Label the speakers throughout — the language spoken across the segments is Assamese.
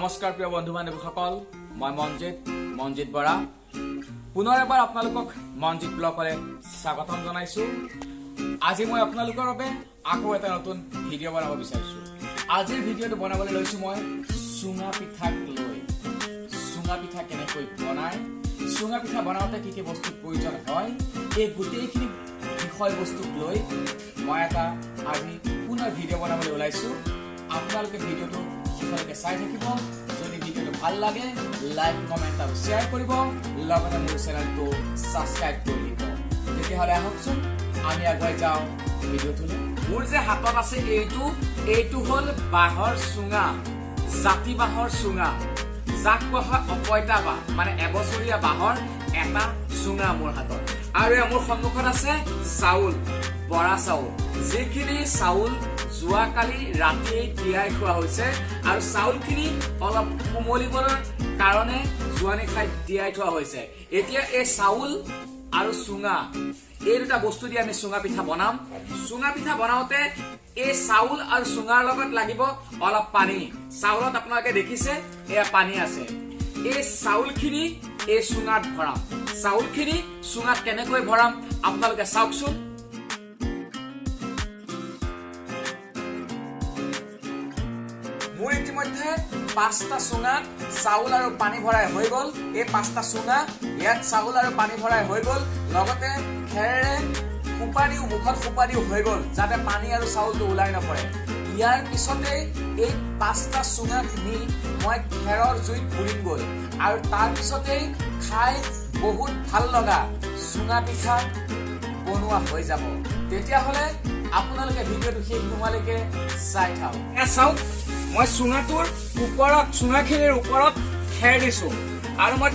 Speaker 1: নমস্কাৰ প্ৰিয় বন্ধু বান্ধৱীসকল, মই মঞ্জিত বৰা পুনৰ এবাৰ আপোনালোকক মঞ্জিত ব্লগলৈ স্বাগতম জনাইছো। আজি মই আপোনালোকৰ বাবে আকৌ এটা নতুন ভিডিঅ' বনাব বিচাৰিছো। আজিৰ ভিডিঅ'টো বনাবলৈ লৈছো মই চুঙা পিঠাক লৈ। চুঙা পিঠা কেনেকৈ বনায়, চুঙা পিঠা বনাওঁতে কি কি বস্তুৰ প্ৰয়োজন হয়, এই গোটেইখিনি বিষয়বস্তুক লৈ মই এটা আজি পুনৰ ভিডিঅ' বনাবলৈ ওলাইছো। আপোনালোকে ভিডিঅ'টো শেষলৈকে চাই থাকিব। যদি ভিডিঅ'টো ভাল লাগে লাইক কমেণ্ট আৰু শ্বেয়াৰ কৰিব, লগতে মোৰ চেনেলটো ছাবস্ক্ৰাইব কৰি দিব। তেতিয়াহ'লে আহকচোন আমি আগুৱাই যাওঁ ভিডিঅ'টোলৈ। মোৰ যে হাতত আছে এইটো হ'ল বাঁহৰ চুঙা, জাতি বাঁহৰ চুঙা, যাক কোৱা হয় অপইতা বাঁহ, মানে এবছৰীয়া বাঁহৰ এটা চুঙা মোৰ হাতত। আৰু মোৰ সন্মুখত আছে চাউল, বৰা চাউল, যিখিনি চাউল যোৱাকালি ৰাতি তিয়াই থোৱা হৈছে আৰু চাউলখিনি অলপ কোমলিবৰ কাৰণে যোৱা নিশাই তিয়াই থোৱা হৈছে। এতিয়া এই চাউল আৰু চুঙা, এই দুটা বস্তু দি আমি চুঙা পিঠা বনাম। চুঙা পিঠা বনাওঁতে এই চাউল আৰু চুঙাৰ লগত লাগিব অলপ পানী। চাউলত আপোনালোকে দেখিছে এয়া পানী আছে। এই চাউলখিনি এই চুঙাত ভৰাম। চাউলখিনি চুঙাত কেনেকৈ ভৰাম আপোনালোকে চাওকচোন। মোৰ ইতিমধ্যে 5টা চুঙাত চাউল আৰু পানী ভৰাই হৈ গ'ল। এই 5টা চুঙা ইয়াত চাউল আৰু পানী ভৰাই হৈ গ'ল। লগতে খেৰেৰে মুখত সোপা দিও হৈ গ'ল, যাতে পানী আৰু চাউলটো ওলাই নপৰে। ইয়াৰ পিছতেই এই 5টা চুঙাখিনি মই খেৰৰ জুইত পুৰিমগৈ আৰু তাৰ পিছতেই খাই বহুত ভাল লগা চুঙা পিঠা বনোৱা হৈ যাব। তেতিয়াহ'লে আপোনালোকে ভিডিঅ'টো শেষ নোহোৱালৈকে চাই থাকক। চাওক, মই চুঙাখিনিৰ ওপৰত খেৰ দিছো আৰু মই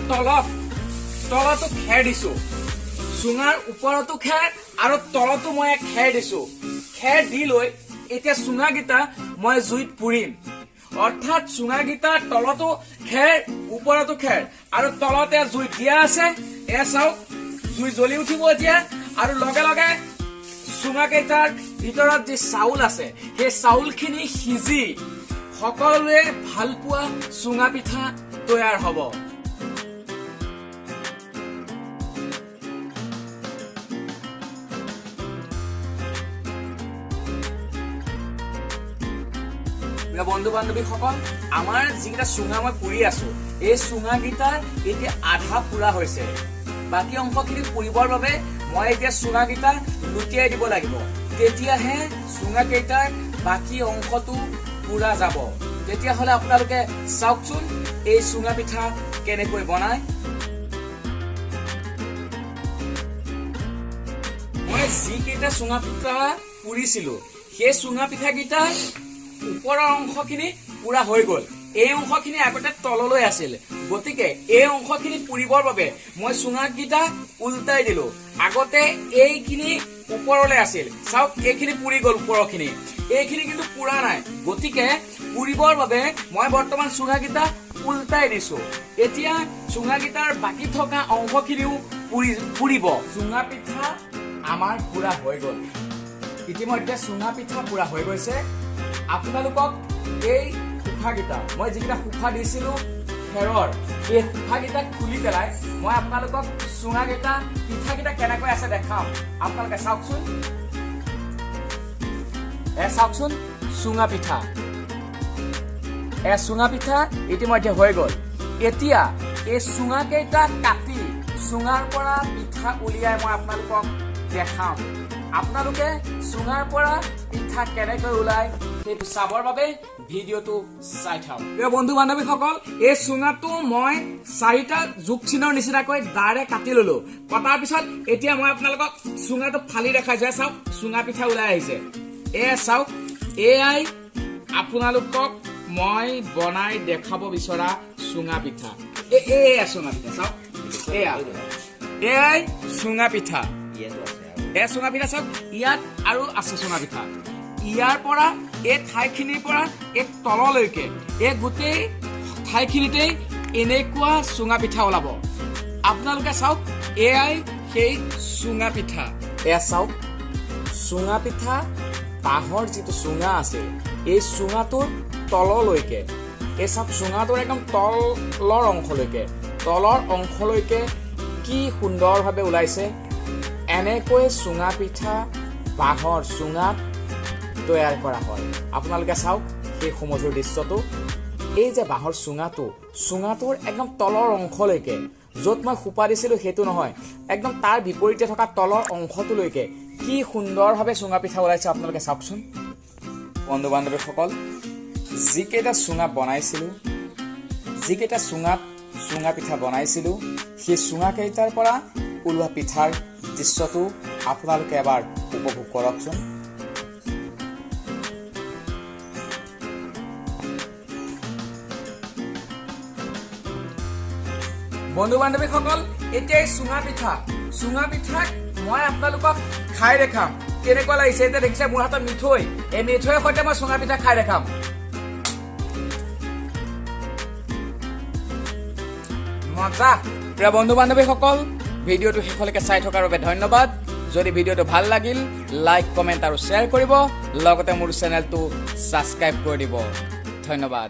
Speaker 1: তলতো খেৰ দিছো। চুঙাৰ ওপৰতো খেৰ আৰু তলতো মই খেৰ দিছো। খেৰ দি লৈ এতিয়া চুঙাকেইটা মই জুইত পুৰিম। অৰ্থাৎ চুঙাকেইটাৰ তলতো খেৰ, ওপৰতো খেৰ আৰু তলতে জুই দিয়া আছে। এয়া চাওক, জুই জ্বলি উঠিব এতিয়া আৰু লগে লগে চুঙাকেইটাৰ ভিতৰত যি চাউল আছে সেই চাউলখিনি সিজি সকলোৱে ভাল পোৱা চুঙা পিঠা তৈয়াৰ হ'ব। বন্ধু বান্ধৱীসকল, আমাৰ যিকেইটা চুঙা মই পুৰি আছো, এই চুঙাকেইটাৰ এতিয়া আধা পুৰা হৈছে। বাকী অংশখিনি পুৰিবৰ বাবে মই এতিয়া চুঙাকেইটা লুটিয়াই দিব লাগিব। তেতিয়াহে চুঙাকেইটাৰ বাকী অংশটো পুৰা যাব। তেতিয়াহ'লে আপোনালোকে চাওকচোন এই চুঙা পিঠা কেনেকৈ বনায়। মই যিকেইটা চুঙা পিঠা পুৰিছিলো সেই চুঙা পিঠাকেইটা ওপৰৰ অংশখিনি পুৰা হৈ গ'ল। এই অংশখিনি আগতে তললৈ আছিল, গতিকে এই অংশখিনি পুৰিবৰ বাবে মই চুঙাকেইটা উল্টাই দিলো। আগতে এইখিনি ওপৰলৈ আছিল, চাওক এইখিনি পুৰি গ'ল, ওপৰৰখিনি এইখিনি কিন্তু পুৰা নাই। গতিকে পুৰিবৰ বাবে মই বৰ্তমান চুঙাকেইটা উল্টাই দিছো। এতিয়া চুঙাকেইটাৰ বাকী থকা অংশখিনিও পুৰিব। চুঙা পিঠা আমাৰ পুৰা হৈ গ'ল। ইতিমধ্যে চুঙা পিঠা পুৰা হৈ গৈছে। আপোনালোকক এই সোফাকেইটা, মই যিকেইটা সোফা দিছিলো খেৰৰ, এই সোফাকেইটা খুলি পেলাই মই আপোনালোকক চুঙাকেইটা, পিঠাকেইটা কেনেকৈ আছে দেখাম। আপোনালোকে চাওকচোন, চাওকচোন চুঙা পিঠা। চুঙা পিঠা ইতিমধ্যে হৈ গ'ল। এতিয়া এই চুঙাকেইটা কাটি চুঙাৰ পৰা পিঠা উলিয়াই মই আপোনালোকক দেখাম। আপোনালোকে চুঙাৰ পৰা পিঠা কেনেকৈ ওলাই সেইটো চাবৰ বাবে ভিডিঅ'টো চাই থাকক। বন্ধু বান্ধৱীসকল, এই চুঙাটো মই 4টা জোখ চিনৰ নিচিনাকৈ দাৰে কাটি ললো। কটাৰ পিছত এতিয়া মই আপোনালোকক চুঙাটো ফালি দেখাইছো। চাওক চুঙা পিঠা ওলাই আহিছে। চাওক, এয়াই আপোনালোকক মই বনাই দেখাব বিচৰা চুঙা পিঠা। এয়া চুঙা পিঠা, চাওক এয়াই চুঙা পিঠা। চুঙা পিঠা চাওক, ইয়াত আৰু আছে চুঙা পিঠা। ইয়াৰ পৰা এই ঠাইখিনিৰ পৰা এই তললৈকে এই গোটেই ঠাইখিনিতেই এনেকুৱা চুঙা পিঠা ওলাব। আপোনালোকে চাওক, এয়াই সেই চুঙা পিঠা। চাওক চুঙা পিঠা, বাঁহৰ যিটো চুঙা আছে এই চুঙাটোৰ তললৈকে এই চাওক চুঙাটোৰ একদম তলৰ অংশলৈকে কি সুন্দৰভাৱে ওলাইছে। এনেকৈ চুঙা পিঠা বাঁহৰ চুঙাত তৈয়াৰ কৰা হয়। আপোনালোকে চাওক সেই সুমধুৰ দৃশ্যটো। এই যে বাঁহৰ চুঙাটোৰ একদম তলৰ অংশলৈকে, য'ত মই সোপা দিছিলোঁ সেইটো নহয়, একদম তাৰ বিপৰীতে থকা তলৰ অংশটোলৈকে কি সুন্দৰভাৱে চুঙা পিঠা ওলাইছে আপোনালোকে চাওকচোন। বন্ধু বান্ধৱীসকল, যিকেইটা চুঙা পিঠা বনাইছিলোঁ সেই চুঙাকেইটাৰ পৰা ওলোৱা পিঠাৰ দৃশ্যটো আপোনালোকে এবাৰ উপভোগ কৰকচোন। বন্ধু বান্ধৱীসকল, এতিয়া এই চুঙা পিঠাক মই আপোনালোকক খাই দেখাম কেনেকুৱা লাগিছে। এতিয়া দেখিছে মোৰ হাতত মিঠৈ, এই মিঠৈৰ সৈতে মই চুঙা পিঠা খাই দেখাম। মজা। প্ৰিয় বন্ধু বান্ধৱীসকল, ভিডিঅ'টো শেষলৈকে চাই থকাৰ বাবে ধন্যবাদ। যদি ভিডিঅ'টো ভাল লাগিল, লাইক, কমেণ্ট আৰু শ্বেয়াৰ কৰিব, লগতে মোৰ চেনেলটো ছাবস্ক্ৰাইব কৰি দিব। ধন্যবাদ।